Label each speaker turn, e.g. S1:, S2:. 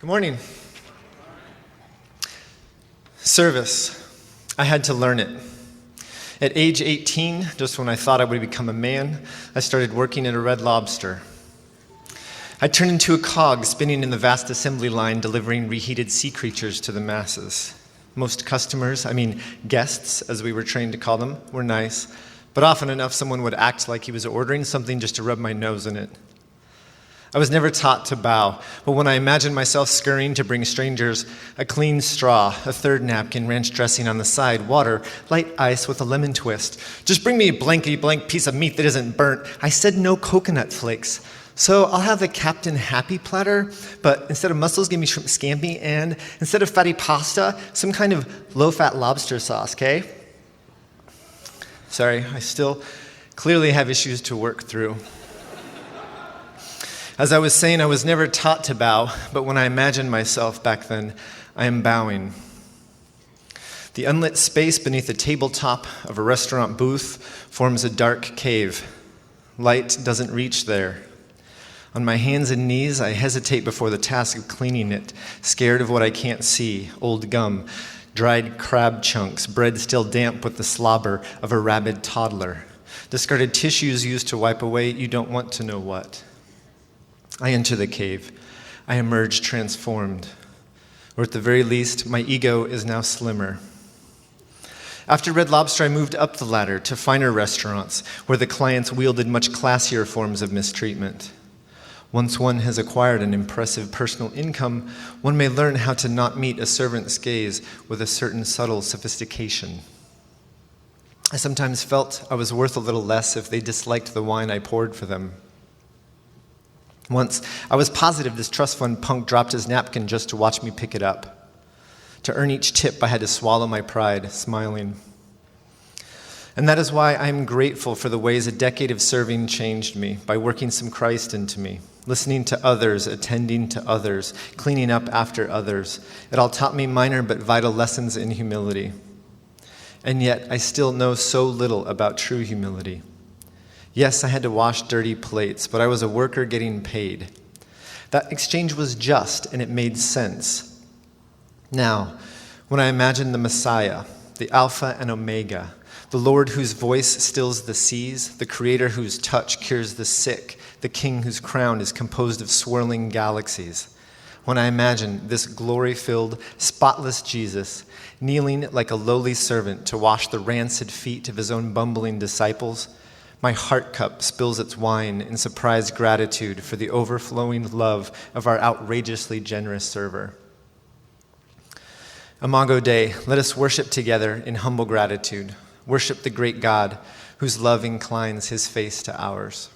S1: Good morning. Service. I had to learn it. At age 18, just when I thought I would become a man, I started working at a Red Lobster. I turned into a cog spinning in the vast assembly line delivering reheated sea creatures to the masses. Most customers, guests, as we were trained to call them, were nice, but often enough someone would act like he was ordering something just to rub my nose in it. I was never taught to bow, but when I imagined myself scurrying to bring strangers a clean straw, a third napkin, ranch dressing on the side, water, light ice with a lemon twist, just bring me a blankety-blank piece of meat that isn't burnt. I said no coconut flakes. So I'll have the Captain Happy platter, but instead of mussels, give me shrimp scampi, and instead of fatty pasta, some kind of low-fat lobster sauce, okay? Sorry, I still clearly have issues to work through. As I was saying, I was never taught to bow, but when I imagined myself back then, I am bowing. The unlit space beneath the tabletop of a restaurant booth forms a dark cave. Light doesn't reach there. On my hands and knees, I hesitate before the task of cleaning it, scared of what I can't see, old gum, dried crab chunks, bread still damp with the slobber of a rabid toddler, discarded tissues used to wipe away you don't want to know what. I enter the cave. I emerge transformed. Or at the very least, my ego is now slimmer. After Red Lobster, I moved up the ladder to finer restaurants where the clients wielded much classier forms of mistreatment. Once one has acquired an impressive personal income, one may learn how to not meet a servant's gaze with a certain subtle sophistication. I sometimes felt I was worth a little less if they disliked the wine I poured for them. Once, I was positive this trust fund punk dropped his napkin just to watch me pick it up. To earn each tip, I had to swallow my pride, smiling. And that is why I am grateful for the ways a decade of serving changed me, by working some Christ into me, listening to others, attending to others, cleaning up after others. It all taught me minor but vital lessons in humility. And yet, I still know so little about true humility. Yes, I had to wash dirty plates, but I was a worker getting paid. That exchange was just, and it made sense. Now, when I imagine the Messiah, the Alpha and Omega, the Lord whose voice stills the seas, the Creator whose touch cures the sick, the King whose crown is composed of swirling galaxies, when I imagine this glory-filled, spotless Jesus kneeling like a lowly servant to wash the rancid feet of his own bumbling disciples, my heart cup spills its wine in surprised gratitude for the overflowing love of our outrageously generous server. Imago Dei, let us worship together in humble gratitude. Worship the great God whose love inclines his face to ours.